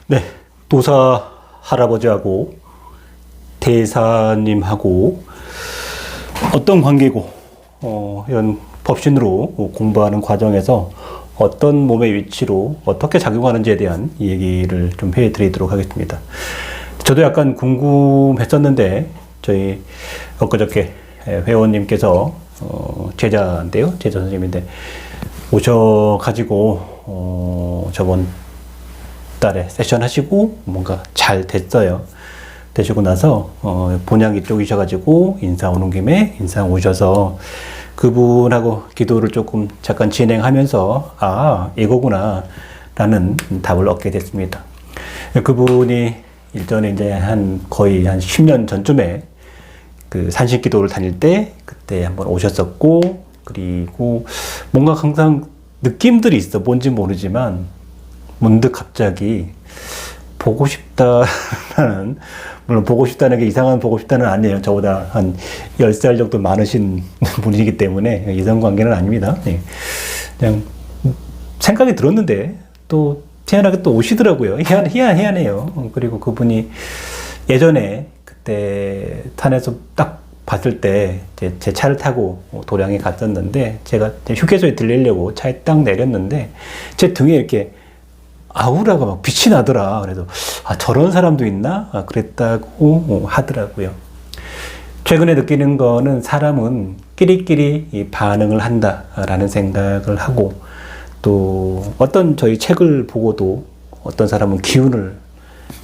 네, 도사 할아버지하고 대사님하고 어떤 관계고, 이런 법신으로 공부하는 과정에서 어떤 몸의 위치로 어떻게 작용하는지에 대한 얘기를 좀 해드리도록 하겠습니다. 저도 약간 궁금했었는데, 저희 엊그저께 회원님께서 제자인데요, 제자 선생님인데 오셔가지고 저번 달에 세션 하시고 뭔가 잘 됐어요. 되시고 나서 본향 이쪽이셔가지고 인사 오는 김에 인사 오셔서 그분하고 기도를 조금 잠깐 진행하면서 아 이거구나 라는 답을 얻게 됐습니다. 그분이 일전에 이제 거의 한 10년 전쯤에 그 산신 기도를 다닐 때 그때 한번 오셨었고, 그리고 뭔가 항상 느낌들이 있어. 뭔지 모르지만 문득 갑자기 보고 싶다라는, 물론 보고 싶다는 게 이상한 보고 싶다는 아니에요. 저보다 한 10살 정도 많으신 분이기 때문에 이성관계는 아닙니다. 네. 그냥 생각이 들었는데 또 희한하게 또 오시더라고요. 희한해요. 그리고 그분이 예전에 그때 산에서 딱 봤을 때 제 차를 타고 도량에 갔었는데, 제가 휴게소에 들리려고 차에 딱 내렸는데 제 등에 이렇게 아우라가 막 빛이 나더라. 그래서 아 저런 사람도 있나? 그랬다고 하더라고요. 최근에 느끼는 거는 사람은 끼리끼리 이 반응을 한다라는 생각을 하고, 또 어떤 저희 책을 보고도 어떤 사람은 기운을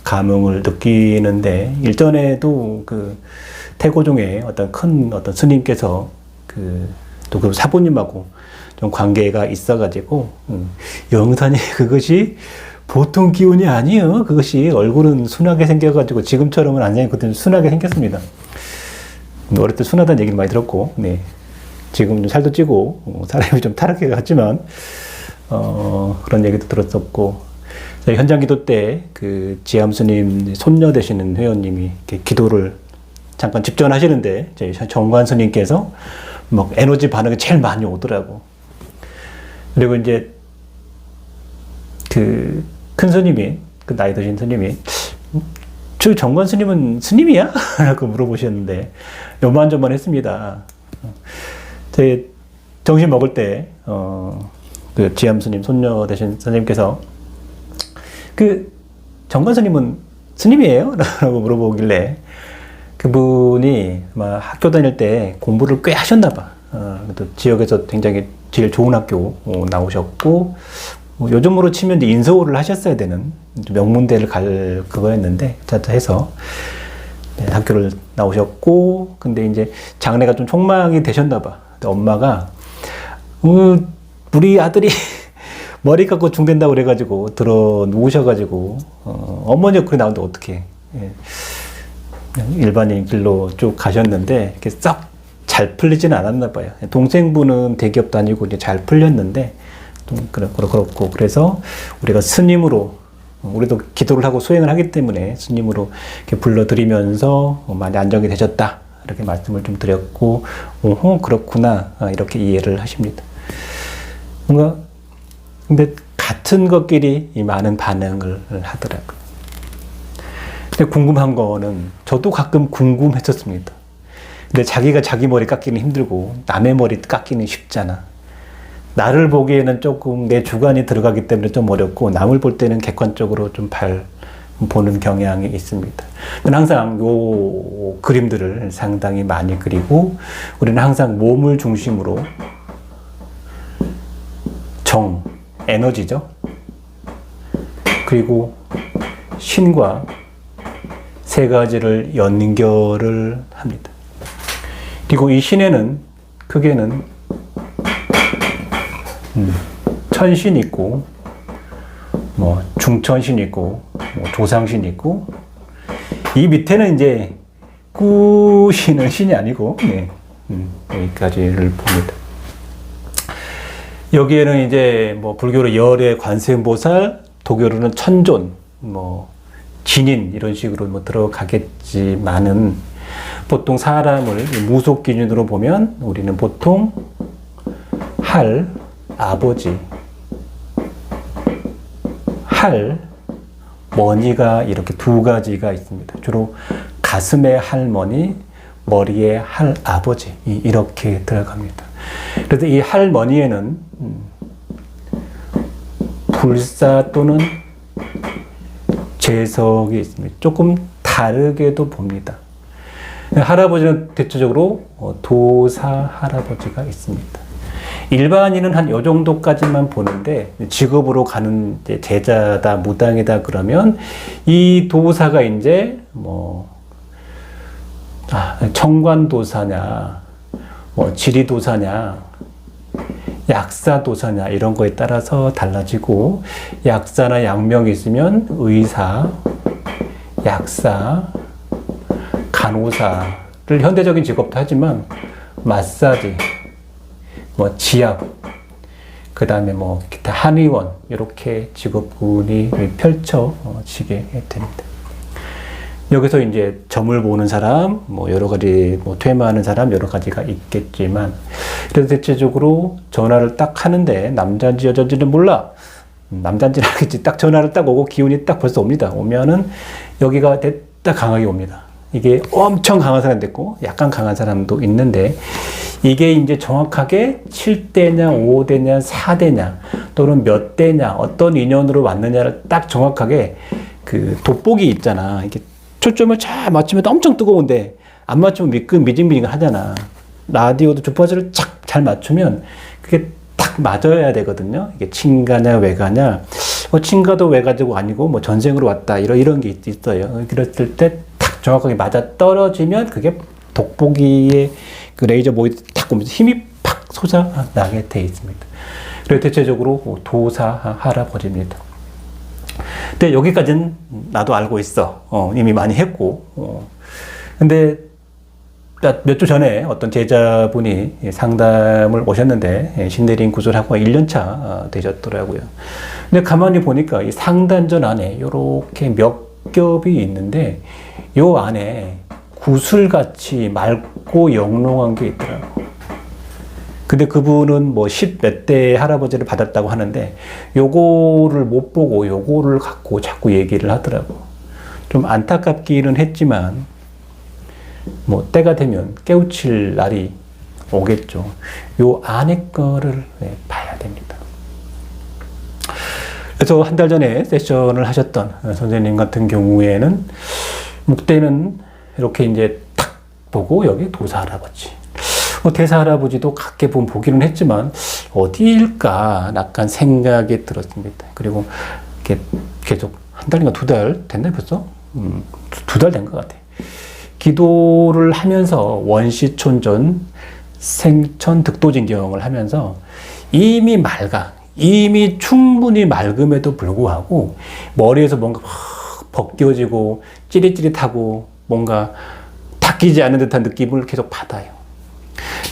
감흥을 느끼는데, 일전에도 그 태고종의 어떤 스님께서 또 그 사부님하고 좀 관계가 있어가지고 영산이 그것이 보통 기운이 아니에요. 그것이 얼굴은 순하게 생겨가지고 지금처럼은 안 생겼거든요. 순하게 생겼습니다. 어릴 때 순하다는 얘기를 많이 들었고, 네. 지금 좀 살도 찌고 사람이 좀 타락해 갔지만 그런 얘기도 들었었고, 저희 현장 기도 때 그 지암스님 손녀 되시는 회원님이 이렇게 기도를 잠깐 집전하시는데 저희 정관 스님께서 막 에너지 반응이 제일 많이 오더라고. 그리고 이제 그 큰 스님이, 그 나이 드신 스님이 저 정관 스님은 스님이야? 라고 물어보셨는데 요만저만했습니다. 저희 정신 먹을 때 그 지암 스님 손녀 되신 선생님께서 그 정관 스님은 스님이에요? 라고 물어보길래 그분이 아마 학교 다닐 때 공부를 꽤 하셨나 봐. 지역에서 굉장히 제일 좋은 학교 나오셨고, 요즘으로 치면 이제 인서울을 하셨어야 되는 명문대를 갈 그거였는데 해서 학교를 나오셨고, 근데 이제 장래가 좀 촉망이 되셨나 봐. 엄마가 우리 아들이 머리 깎고 중된다고 그래가지고 들어 누우셔가지고 어머니가 그래 나오는데 어떡해. 일반인 길로 쭉 가셨는데 이렇게 썩 잘 풀리지는 않았나 봐요. 동생분은 대기업 다니고 이제 잘 풀렸는데 좀 그렇고, 그래서 우리가 스님으로, 우리도 기도를 하고 수행을 하기 때문에 스님으로 이렇게 불러드리면서 많이 안정이 되셨다 이렇게 말씀을 좀 드렸고, 오호 그렇구나 이렇게 이해를 하십니다. 뭔가 근데 같은 것끼리 이 많은 반응을 하더라고요. 근데 궁금한 거는 저도 가끔 궁금했었습니다. 근데 자기가 자기 머리 깎기는 힘들고 남의 머리 깎기는 쉽잖아. 나를 보기에는 조금 내 주관이 들어가기 때문에 좀 어렵고, 남을 볼 때는 객관적으로 좀 보는 경향이 있습니다. 항상 요 그림들을 상당히 많이 그리고, 우리는 항상 몸을 중심으로 정, 에너지죠. 그리고 신과 세 가지를 연결을 합니다. 그리고 이 신에는 크게는 천신 있고, 뭐 중천신 있고, 뭐 조상신 있고, 이 밑에는 이제 꾸시는 신이 아니고, 네. 여기까지를 봅니다. 여기에는 이제 뭐 불교로 열의 관세음보살, 도교로는 천존, 뭐 진인 이런 식으로 뭐 들어가겠지만은, 보통 사람을 무속 기준으로 보면 우리는 보통 할, 아버지, 할, 머니가 이렇게 두 가지가 있습니다. 주로 가슴의 할머니, 머리의 할아버지 이렇게 들어갑니다. 그래서 이 할머니에는 불사 또는 재석이 있습니다. 조금 다르게도 봅니다. 할아버지는 대체적으로 도사 할아버지가 있습니다. 일반인은 한 요 정도까지만 보는데 직업으로 가는 이제 제자다 무당이다 그러면 이 도사가 이제 뭐 청관도사냐 뭐 지리도사냐 약사도사냐 이런 거에 따라서 달라지고 약사나 약명이 있으면 의사, 약사, 간호사를 현대적인 직업도 하지만 마사지, 뭐 지압, 그 다음에 뭐 기타 한의원 이렇게 직업군이 펼쳐지게 됩니다. 여기서 이제 점을 보는 사람, 뭐 여러 가지 뭐 퇴마하는 사람 여러 가지가 있겠지만 그래서 대체적으로 전화를 딱 하는데 남자인지 여자인지는 몰라. 남자인지는 알겠지. 딱 전화를 딱 오고 기운이 딱 벌써 옵니다. 오면은 여기가 딱 강하게 옵니다. 이게 엄청 강한 사람도 있고 약간 강한 사람도 있는데 이게 이제 정확하게 7대냐 5대냐 4대냐 또는 몇 대냐 어떤 인연으로 왔느냐를 딱 정확하게 그 돋보기 있잖아. 이게 초점을 잘 맞추면 엄청 뜨거운데 안 맞추면 미징미징 하잖아. 라디오도 주파수를 잘 맞추면 그게 딱 맞아야 되거든요. 이게 친가냐 외가냐 친가도 외가지고 아니고 뭐 전생으로 왔다 이런 게 있어요. 그랬을 때 딱 정확하게 맞아 떨어지면 그게 돋보기에 그 레이저 모이 딱 오면서 힘이 팍 솟아나게 돼 있습니다. 그래서 대체적으로 도사 할아버지입니다. 근데 여기까지는 나도 알고 있어. 이미 많이 했고. 근데 몇 주 전에 어떤 제자분이 상담을 오셨는데 신내림 구슬하고 1년차 되셨더라고요. 근데 가만히 보니까 이 상단전 안에 이렇게 몇 겹이 있는데 요 안에 구슬같이 맑고 영롱한 게 있더라고. 근데 그분은 뭐 10몇 대 할아버지를 받았다고 하는데 요거를 못 보고 요거를 갖고 자꾸 얘기를 하더라고. 좀 안타깝기는 했지만 뭐 때가 되면 깨우칠 날이 오겠죠. 요 안에 거를 봐야 됩니다. 그래서 한 달 전에 세션을 하셨던 선생님 같은 경우에는 묵대는 이렇게 이제 탁 보고 여기 도사 할아버지. 대사 할아버지도 각게 보기는 했지만 어디일까 약간 생각이 들었습니다. 그리고 이렇게 계속 한 달인가 2달 됐나요 벌써? 2달 된 것 같아요. 기도를 하면서 원시촌전 생천 득도진경을 하면서 이미 맑아. 이미 충분히 맑음에도 불구하고 머리에서 뭔가 벗겨지고 찌릿찌릿하고 뭔가 닦이지 않은 듯한 느낌을 계속 받아요.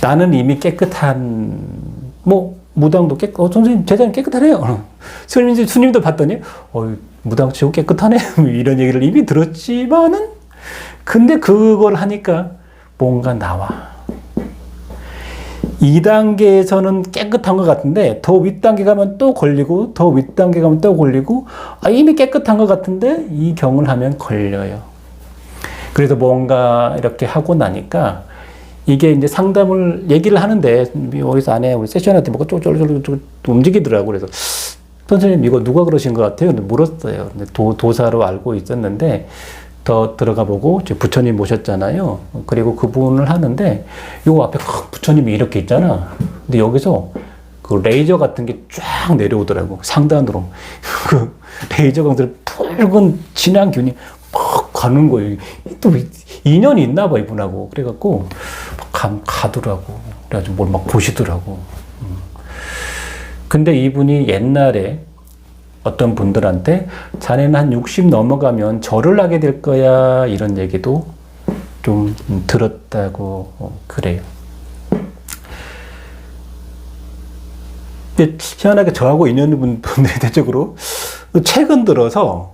나는 이미 깨끗한 무당도 선생님 제자는 깨끗하네요. 스님도 봤더니 무당 치고 깨끗하네 이런 얘기를 이미 들었지만은 근데 그걸 하니까 뭔가 나와. 2단계에서는 깨끗한 것 같은데 더 윗단계 가면 또 걸리고 더 윗단계 가면 또 걸리고 이미 깨끗한 것 같은데 이 경을 하면 걸려요. 그래서 뭔가 이렇게 하고 나니까 이게 이제 상담을 얘기를 하는데 어디서 안에 우리 세션한테 뭐가 쫄쫄쫄 움직이더라고. 그래서 선생님 이거 누가 그러신 것 같아요? 물었어요. 근데 도사로 알고 있었는데 더 들어가 보고 부처님 모셨잖아요. 그리고 그분을 하는데 요 앞에 부처님이 이렇게 있잖아. 근데 여기서 그 레이저 같은 게 쫙 내려오더라고. 상단으로 그 레이저 강들 붉은 진한 균이 막 가는 거예요. 또 인연이 있나 봐 이분하고. 그래갖고 가더라고. 그래가지고 뭘 막 보시더라고. 근데 이분이 옛날에 어떤 분들한테 자네는 한 60 넘어가면 절을 하게 될 거야 이런 얘기도 좀 들었다고 그래요. 근데 희한하게 저하고 인연 있는 분들이 대체적으로 최근 들어서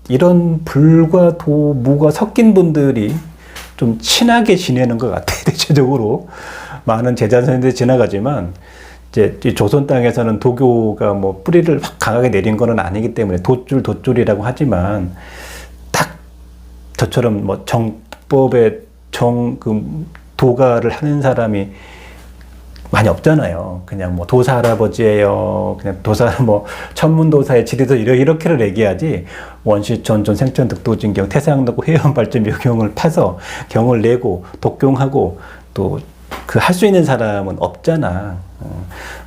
이런 불과 도, 무가 섞인 분들이 좀 친하게 지내는 것 같아요. 대체적으로 많은 제자 선생님들이 지나가지만 이제 이 조선 땅에서는 도교가 뭐 뿌리를 확 강하게 내린 거는 아니기 때문에 돛줄이라고 하지만 딱 저처럼 뭐 정법에 도가를 하는 사람이 많이 없잖아요. 그냥 뭐 도사 할아버지예요. 그냥 도사 뭐 천문도사의 지리서 이렇게를 얘기하지. 원시천존 생천득도진경 태상노고 회원발전 묘경을 파서 경을 내고 독경하고 또 그 할 수 있는 사람은 없잖아.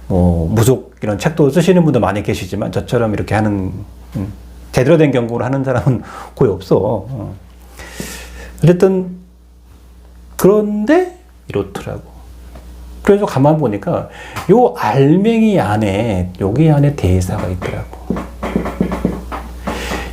뭐 무속 이런 책도 쓰시는 분도 많이 계시지만 저처럼 이렇게 하는 제대로 된 경고를 하는 사람은 거의 없어. 어쨌든 그런데 이렇더라고. 그래서 가만 보니까 요 알맹이 안에 여기 안에 대사가 있더라고.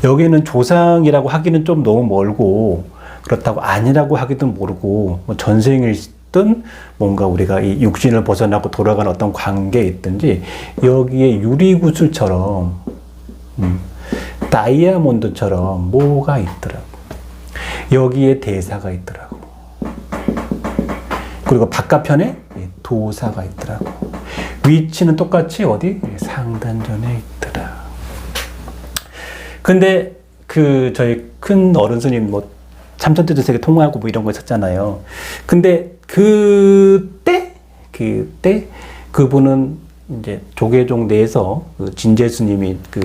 여기는 조상이라고 하기는 좀 너무 멀고 그렇다고 아니라고 하기도 모르고 뭐 전생일 든 뭔가 우리가 이 육신을 벗어나고 돌아가는 어떤 관계에 있든지 여기에 유리구슬처럼 다이아몬드처럼 뭐가 있더라고. 여기에 대사가 있더라고. 그리고 바깥편에 도사가 있더라고. 위치는 똑같이 어디? 상단전에 있더라. 근데 그 저희 큰 어른 스님 뭐 참선태도세계 통화하고 뭐 이런 거 있었잖아요. 근데 그때 그분은 이제 조계종 내에서 그 진제 스님이 그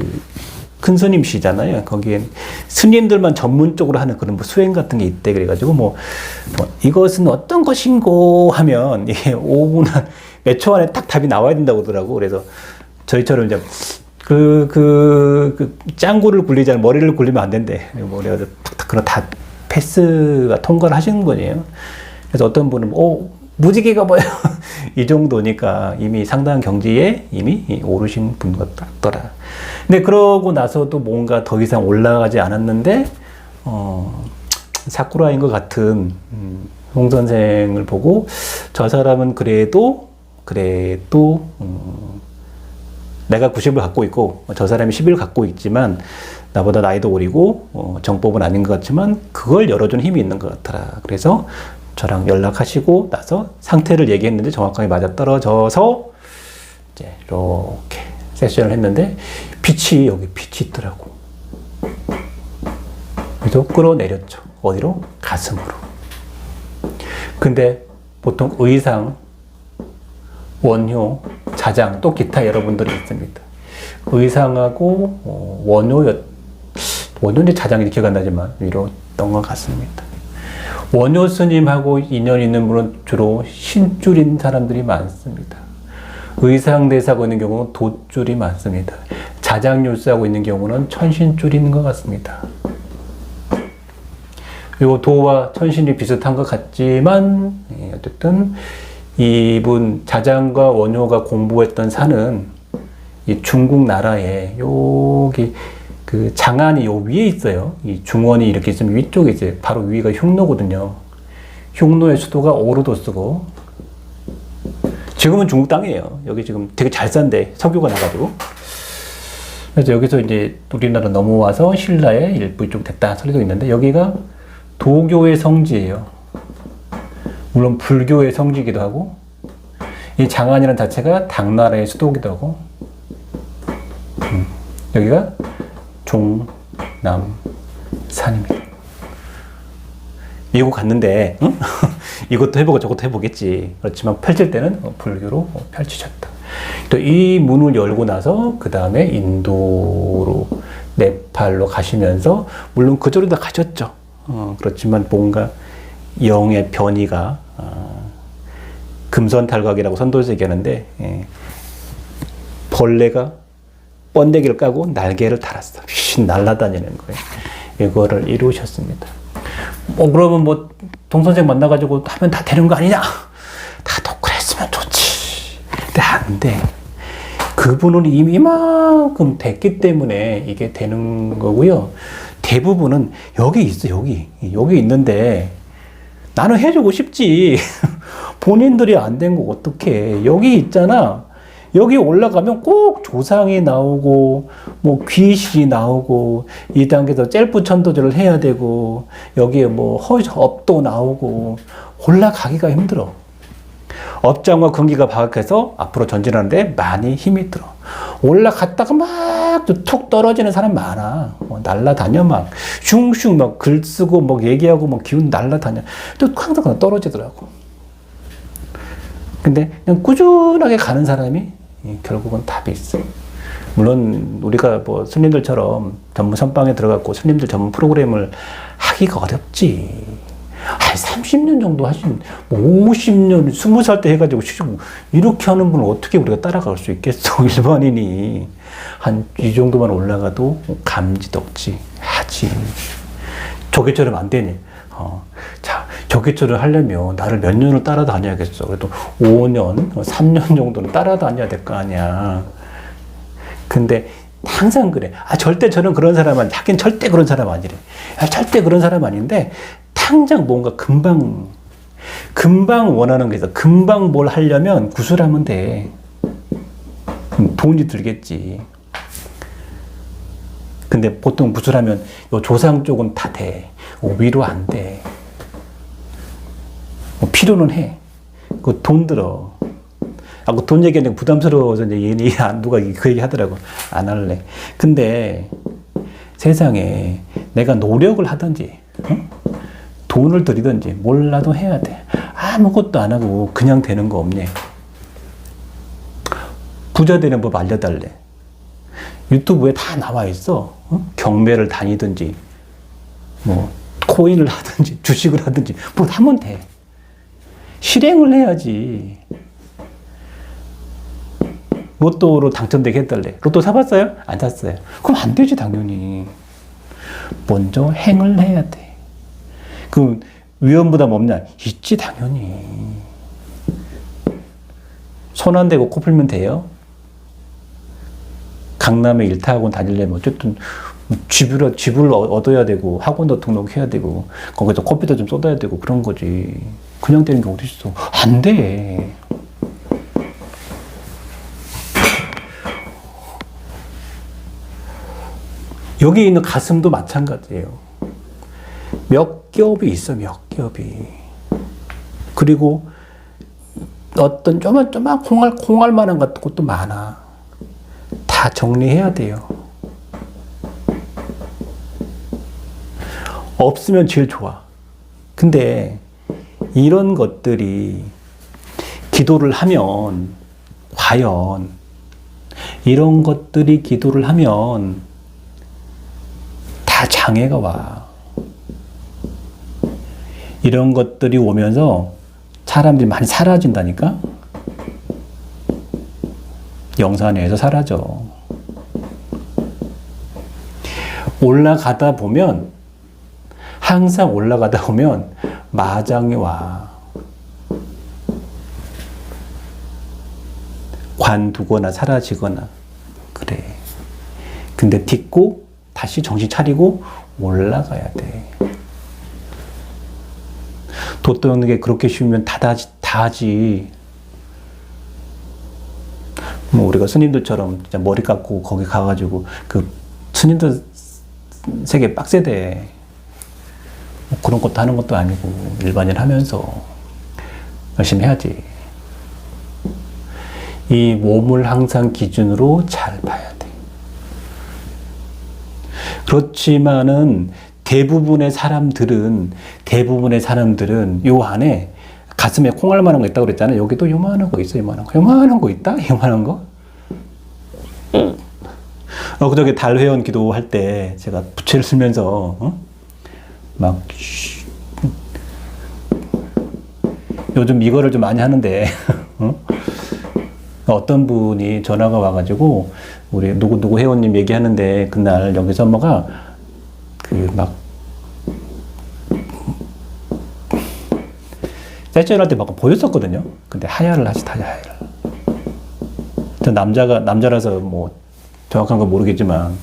큰 스님이시잖아요. 거기엔 스님들만 전문적으로 하는 그런 뭐 수행 같은 게 있대. 그래가지고 뭐 이것은 어떤 것인고 하면 이게 5분 몇 초 안에 딱 답이 나와야 된다고 하더라고. 그래서 저희처럼 이제 그 짱구를 굴리잖아. 머리를 굴리면 안 된대. 뭐 그래가지고 탁탁 그런 다 패스가 통과를 하시는 거예요. 그래서 어떤 분은 무지개가 뭐예요? 이 정도니까 이미 상당한 경지에 이미 오르신 분 같더라. 근데 그러고 나서도 뭔가 더 이상 올라가지 않았는데 사쿠라인 것 같은 홍 선생을 보고 저 사람은 그래도 내가 90을 갖고 있고 저 사람이 10을 갖고 있지만 나보다 나이도 어리고 정법은 아닌 것 같지만 그걸 열어준 힘이 있는 것 같더라. 그래서 저랑 연락하시고 나서 상태를 얘기했는데 정확하게 맞아떨어져서 이제 이렇게 세션을 했는데 여기 빛이 있더라고. 그래서 끌어내렸죠. 어디로? 가슴으로. 근데 보통 의상, 원효, 자장, 또 기타 여러분들이 있습니다. 의상하고 원효인지 자장인지 기억 안 나지만 이랬던 것 같습니다. 원효 스님하고 인연 있는 분은 주로 신줄인 사람들이 많습니다. 의상대사하고 있는 경우는 돛줄이 많습니다. 자장률사하고 있는 경우는 천신줄이 있는 것 같습니다. 그리고 도와 천신이 비슷한 것 같지만 어쨌든 이분 자장과 원효가 공부했던 산은 이 중국 나라에 여기 그 장안이 요 위에 있어요. 이 중원이 이렇게 있으면 위쪽에 있어요. 바로 위가 흉노거든요. 흉노의 수도가 오르도스고 지금은 중국 땅이에요. 여기 지금 되게 잘 산데 석유가 나가지고. 그래서 여기서 이제 우리나라 넘어와서 신라의 일부 이쪽 됐다 소리도 있는데 여기가 도교의 성지예요. 물론 불교의 성지이기도 하고 이 장안이라는 자체가 당나라의 수도이기도 하고 여기가 종남산입니다. 미국 갔는데 이것도 해보고 저것도 해보겠지. 그렇지만 펼칠 때는 불교로 펼치셨다. 또 이 문을 열고 나서 그 다음에 인도로 네팔로 가시면서 물론 그쪽으로 다 가셨죠. 그렇지만 뭔가 영의 변이가 금선탈각이라고 선도에서 얘기하는데 벌레가 번데기를 까고 날개를 달았어. 날아다니는 거예요. 이거를 이루셨습니다. 그러면 뭐 동선생 만나가지고 하면 다 되는 거 아니냐? 다도 그랬으면 좋지. 근데 안 돼. 그분은 이미 이만큼 됐기 때문에 이게 되는 거고요. 대부분은 여기 있어, 여기 있는데 나는 해주고 싶지. 본인들이 안 된 거 어떡해. 여기 있잖아. 여기 올라가면 꼭 조상이 나오고 뭐 귀신이 나오고 이 단계에서 셀프 천도제를 해야 되고 여기에 뭐 업도 나오고 올라가기가 힘들어. 업장과 근기가 바악해서 앞으로 전진하는데 많이 힘이 들어. 올라갔다가 막 툭 떨어지는 사람 많아. 날라다녀 막 슝슝 막 글 쓰고 막 얘기하고 막 기운 날라다녀. 또 항상 그냥 떨어지더라고. 근데 그냥 꾸준하게 가는 사람이 결국은 답이 있어. 물론 우리가 뭐 스님들처럼 전문 선방에 들어갔고 스님들 전문 프로그램을 하기가 어렵지. 한 30년 정도 하신, 뭐 50년, 20살 때 해가지고 이렇게 하는 분을 어떻게 우리가 따라갈 수 있겠어, 일반인이. 한 이 정도만 올라가도 감지덕지 하지. 저게처럼 안 되니. 자, 저게처럼 하려면 나를 몇 년을 따라다녀야겠어. 그래도 5년, 3년 정도는 따라다녀야 될 거 아니야. 근데 항상 그래. 절대 저는 그런 사람 하긴 절대 그런 사람 아니래. 절대 그런 사람 아닌데, 당장 뭔가 금방 원하는 게 있어. 금방 뭘 하려면 구슬하면 돼. 돈이 들겠지. 근데 보통 구슬하면 요 조상 쪽은 다 돼. 위로 안 돼. 필요는 해. 그 돈 들어. 그 돈 얘기하는 부담스러워서 이제 누가 그 얘기 하더라고. 안 할래. 근데 세상에 내가 노력을 하든지, 돈을 들이든지 몰라도 해야 돼. 아무것도 안 하고 그냥 되는 거 없네. 부자 되는 법 알려달래. 유튜브에 다 나와 있어. 경매를 다니든지, 뭐 코인을 하든지, 주식을 하든지, 뭐 하면 돼. 실행을 해야지. 로또로 당첨되게 해달래. 로또 사봤어요? 안 샀어요. 그럼 안 되지, 당연히. 먼저 행을 해야 돼. 그 위험부담 없냐? 있지, 당연히. 손 안 대고 코 풀면 돼요? 강남에 일타학원 다니려면 어쨌든 집을 얻어야 되고 학원도 등록해야 되고 거기서 커피도 좀 쏟아야 되고 그런 거지. 그냥 되는 게 어딨어. 안 돼. 여기 있는 가슴도 마찬가지예요. 몇 겹이 있어, 몇 겹이. 그리고 어떤 조만 콩알 만한 것도 많아. 다 정리해야 돼요. 없으면 제일 좋아. 근데 이런 것들이 기도를 하면, 과연 이런 것들이 기도를 하면 다 장애가 와. 이런 것들이 오면서 사람들이 많이 사라진다니까? 영산에서 사라져. 올라가다 보면, 항상 올라가다 보면 마장이 와. 관두거나 사라지거나 그래. 근데 딛고 다시 정신 차리고 올라가야 돼. 돛 떠는 게 그렇게 쉬우면 다 하지. 뭐 우리가 스님들처럼 진짜 머리 깎고 거기 가가지고 그 스님들 세계 빡세대. 뭐 그런 것도 하는 것도 아니고 일반인 하면서 열심히 해야지. 이 몸을 항상 기준으로 잘 봐야 돼. 그렇지만은 대부분의 사람들은 요 안에 가슴에 콩알만한 거 있다고 그랬잖아요. 여기도 요만한 거 있어, 요만한 거. 요만한 거 있다? 요만한 거? 그저께 달회원 기도할 때 제가 부채를 쓰면서, 막, 요즘 이거를 좀 많이 하는데, 어떤 분이 전화가 와가지고, 우리 누구 회원님 얘기하는데, 그날 여기서 엄마가, 세션할 때 막 보였었거든요. 근데 하야를 하지, 하야를. 저 남자라서 뭐, 정확한 건 모르겠지만,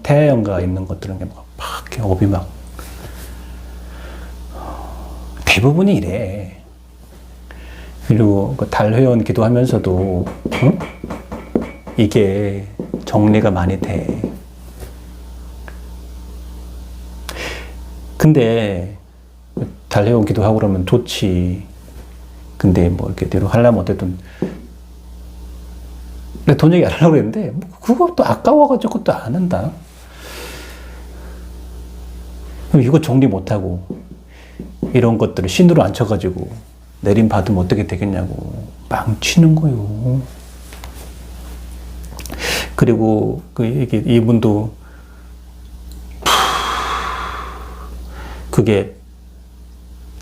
태양가 있는 것들은 막, 업이 막, 대부분이 이래. 그리고 그 달회원 기도하면서도, 이게 정리가 많이 돼. 근데, 달회원 기도하고 그러면 좋지. 근데 뭐 이렇게 뒤로 하려면 어쨌든 내가 돈 얘기 안 하려고 했는데 뭐 그것도 아까워가지고 또 안 한다. 이거 정리 못하고 이런 것들을 신으로 안 쳐가지고 내림 받으면 어떻게 되겠냐고 망치는 거요. 그리고 이분도 그게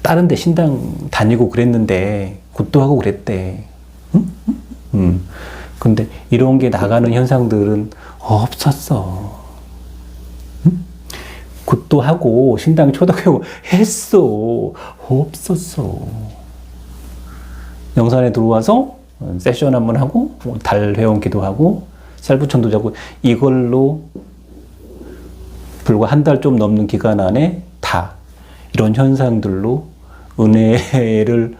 다른 데 신당 다니고 그랬는데 굿도 하고 그랬대. 응? 근데 이런 게 나가는 현상들은 없었어. 응? 굿도 하고 신당 초대하고 했어. 없었어. 영산에 들어와서 세션 한번 하고 달 회원 기도하고 살부천도 자고 이걸로 불과 한 달 좀 넘는 기간 안에 다 이런 현상들로 은혜를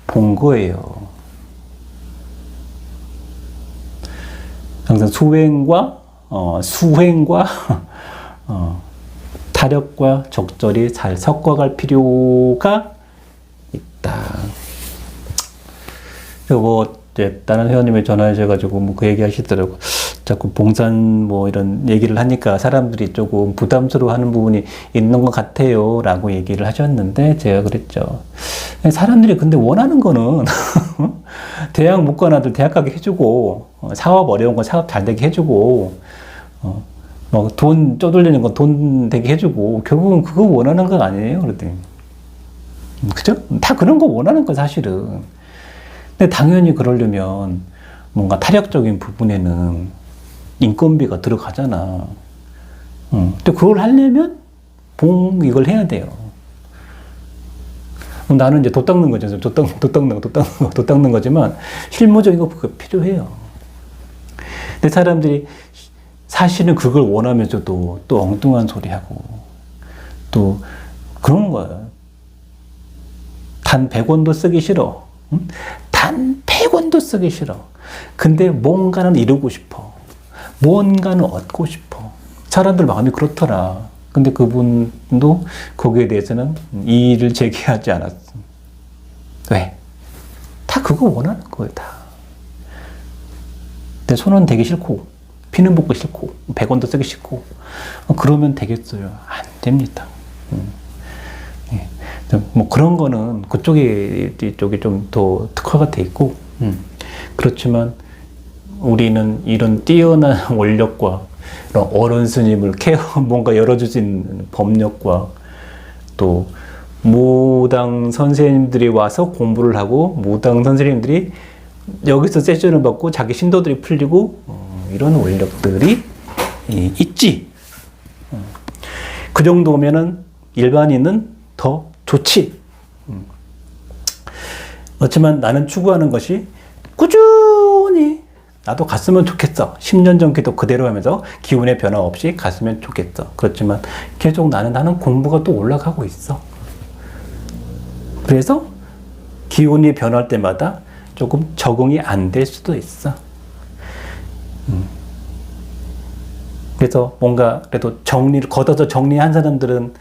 본 거예요. 항상 수행과 타력과 적절히 잘 섞어갈 필요가 있다. 그리고 이제 다른 회원님이 전화하셔가지고 뭐 그 얘기 하시더라고. 자꾸 봉산 뭐 이런 얘기를 하니까 사람들이 조금 부담스러워하는 부분이 있는 것 같아요 라고 얘기를 하셨는데 제가 그랬죠. 사람들이 근데 원하는 거는 대학 못 간 아들 대학 가게 해주고 사업 어려운 거 사업 잘 되게 해주고 뭐 돈 쪼들리는 건 돈 되게 해주고 결국은 그거 원하는 거 아니에요 그랬더니 그죠? 다 그런 거 원하는 거 사실은. 근데 당연히 그러려면 뭔가 타력적인 부분에는 인건비가 들어가잖아. 근데 그걸 하려면 이걸 해야 돼요. 나는 이제 돛 닦는 거죠. 돛 닦는 거지만 실무적인 거 그거 필요해요. 근데 사람들이 사실은 그걸 원하면서도 또 엉뚱한 소리 하고 또 그런 거예요. 단 100원도 쓰기 싫어. 응? 단 100원도 쓰기 싫어. 근데 뭔가는 이루고 싶어. 뭔가는 얻고 싶어. 사람들 마음이 그렇더라. 근데 그분도 거기에 대해서는 이의를 제기하지 않았어. 왜? 다 그거 원하는 거예요, 다. 내 손은 되기 싫고, 피는 먹고 싫고, 100원도 쓰기 싫고, 그러면 되겠어요? 안 됩니다. 뭐 그런 거는 그쪽이 좀 더 특화가 돼 있고, 그렇지만 우리는 이런 뛰어난 원력과 이런 어른 스님을 뭔가 열어주신 법력과 또 무당 선생님들이 와서 공부를 하고 무당 선생님들이 여기서 세션을 받고 자기 신도들이 풀리고 이런 원력들이 있지. 그 정도면은 일반인은 더 좋지. 그렇지만 나는 추구하는 것이 꾸준히 나도 갔으면 좋겠어. 10년 전 기도 그대로 하면서 기운의 변화 없이 갔으면 좋겠어. 그렇지만 계속 나는 공부가 또 올라가고 있어. 그래서 기운이 변할 때마다 조금 적응이 안 될 수도 있어. 그래서 뭔가 그래도 걷어서 정리한 사람들은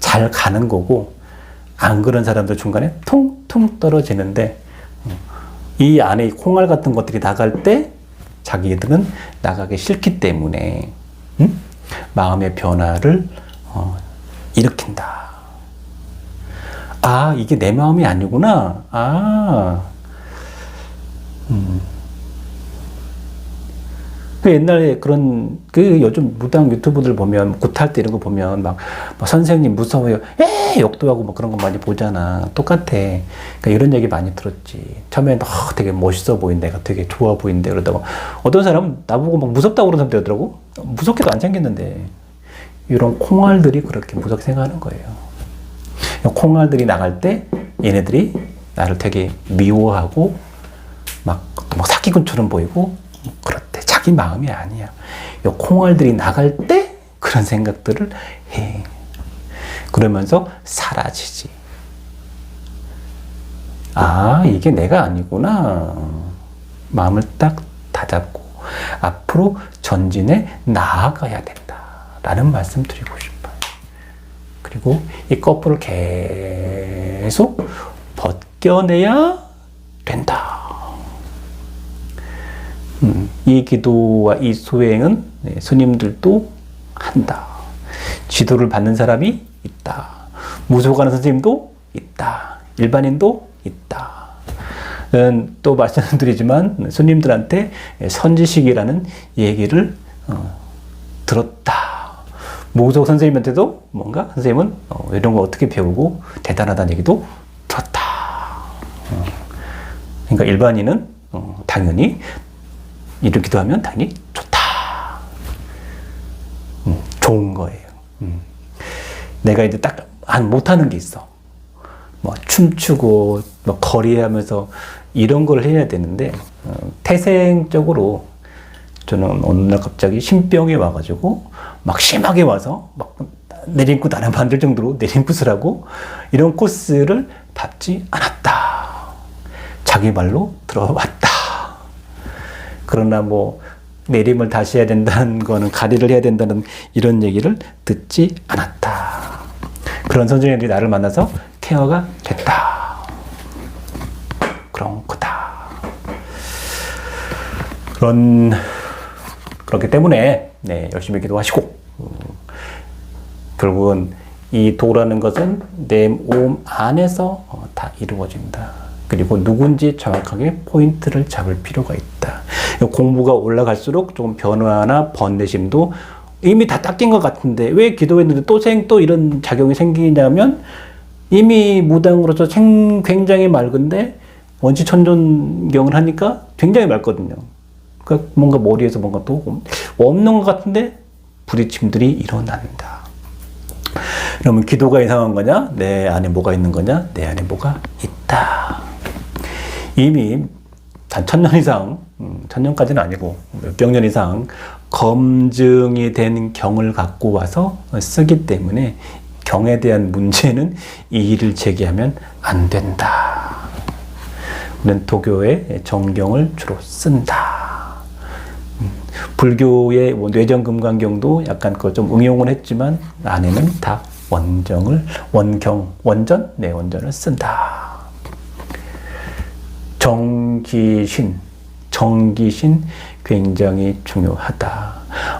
잘 가는 거고 안 그런 사람들 중간에 퉁퉁 떨어지는데 이 안에 콩알 같은 것들이 나갈 때 자기들은 나가기 싫기 때문에 마음의 변화를 일으킨다. 아, 이게 내 마음이 아니구나. 그 옛날에 그런 요즘 무당 유튜브들 보면 굿할 때 이런 거 보면 막 선생님 무서워요. 욕도 하고 뭐 그런 거 많이 보잖아. 똑같아. 그러니까 이런 얘기 많이 들었지. 처음엔 되게 멋있어 보인다. 내가 되게 좋아 보인다. 그러다가 어떤 사람은 나보고 막 무섭다고 그러는 사람도 있더라고. 무섭게도 안 생겼는데 이런 콩알들이 그렇게 무섭게 생각하는 거예요. 콩알들이 나갈 때 얘네들이 나를 되게 미워하고 막 사기꾼처럼 보이고 그렇대. 자기 마음이 아니야. 이 콩알들이 나갈 때 그런 생각들을 해. 그러면서 사라지지. 아, 이게 내가 아니구나. 마음을 딱 다잡고 앞으로 전진해 나아가야 된다. 라는 말씀 드리고 싶어요. 그리고 이 거꾸를 계속 벗겨내야 된다. 이 기도와 이 수행은 스님들도 한다. 지도를 받는 사람이 있다. 무속하는 선생님도 있다. 일반인도 있다. 또 말씀드리지만 스님들한테 선지식이라는 얘기를 들었다. 무속 선생님한테도 뭔가 선생님은 이런 거 어떻게 배우고 대단하다는 얘기도 들었다. 그러니까 일반인은 당연히 이렇게 기도하면 당연히 좋다. 좋은 거예요. 내가 이제 딱 못하는 게 있어. 뭐 춤추고 뭐 거리하면서 이런 걸 해야 되는데 태생적으로 저는 어느 날 갑자기 신병이 와가지고 막 심하게 와서 막 내림굿 안 만들 정도로 내림굿을 하고 이런 코스를 밟지 않았다. 자기 말로 들어왔다. 그러나 뭐 내림을 다시 해야 된다는 거는 가리를 해야 된다는 이런 얘기를 듣지 않았다. 그런 선생님들이 나를 만나서 케어가 됐다. 그런 거다. 그렇기 때문에 열심히 기도하시고 결국은 이 도라는 것은 내 몸 안에서 다 이루어진다. 그리고 누군지 정확하게 포인트를 잡을 필요가 있다. 공부가 올라갈수록 조금 변화나 번뇌심도 이미 다 닦인 것 같은데 왜 기도했는데 또 이런 작용이 생기냐면 이미 무당으로서 굉장히 맑은데 원시천존경을 하니까 굉장히 맑거든요. 그러니까 뭔가 머리에서 뭔가 또 없는 것 같은데 부딪힘들이 일어난다. 그러면 기도가 이상한 거냐? 내 안에 뭐가 있는 거냐? 내 안에 뭐가 있다. 이미 한 1000년 이상, 1000년까지는 아니고 몇백 년 이상 검증이 된 경을 갖고 와서 쓰기 때문에 경에 대한 문제는 이의를 제기하면 안 된다. 우리는 도교의 정경을 주로 쓴다. 불교의 뇌정금강경도 약간 그걸 좀 응용을 했지만 안에는 다 원전을 쓴다. 정기신 굉장히 중요하다.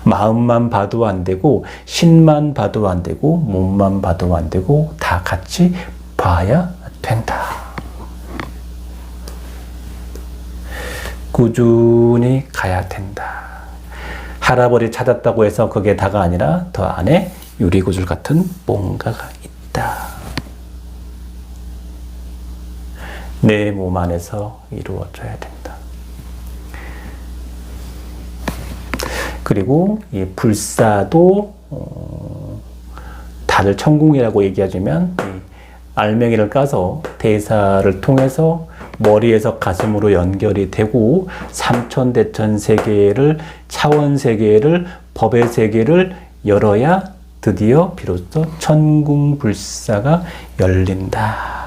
마음만 봐도 안 되고 신만 봐도 안 되고 몸만 봐도 안 되고 다 같이 봐야 된다. 꾸준히 가야 된다. 할아버지 찾았다고 해서 그게 다가 아니라 더 안에 유리구슬 같은 뭔가가 있다. 내 몸 안에서 이루어져야 된다. 그리고 이 불사도 다들 천궁이라고 얘기하지만 알맹이를 까서 대사를 통해서 머리에서 가슴으로 연결이 되고 삼천대천 세계를 차원 세계를 법의 세계를 열어야 드디어 비로소 천궁불사가 열린다.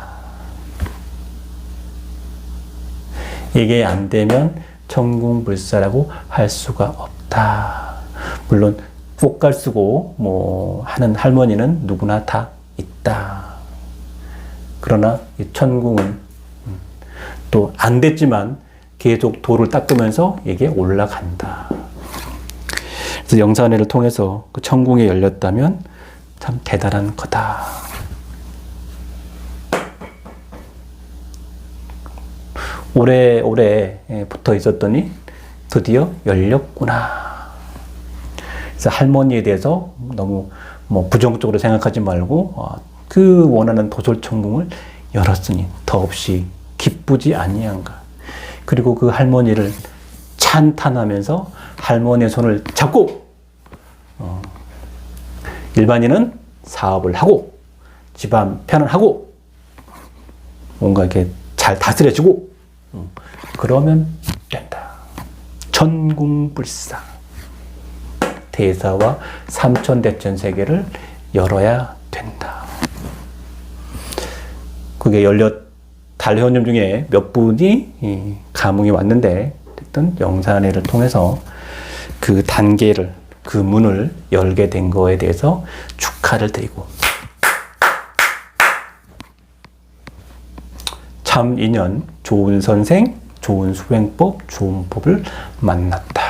이게 안 되면 천궁불사라고 할 수가 없다. 물론 꽃갈 쓰고 뭐 하는 할머니는 누구나 다 있다. 그러나 이 천궁은 또 안 됐지만 계속 도를 닦으면서 이게 올라간다. 그래서 영산회를 통해서 그 천궁이 열렸다면 참 대단한 거다. 오래 붙어 있었더니 드디어 열렸구나. 그래서 할머니에 대해서 너무 뭐 부정적으로 생각하지 말고 그 원하는 도솔천궁을 열었으니 더없이 기쁘지 아니한가. 그리고 그 할머니를 찬탄하면서 할머니의 손을 잡고 일반인은 사업을 하고 집안 편안하고 뭔가 이렇게 잘 다스려주고 그러면 된다. 천궁불사 대사와 삼천대천 세계를 열어야 된다. 그게 달회원님 중에 몇 분이 감흥이 왔는데 어쨌든 영산회를 통해서 그 단계를 그 문을 열게 된 거에 대해서 축하를 드리고 참 인연, 좋은 선생, 좋은 수행법, 좋은 법을 만났다.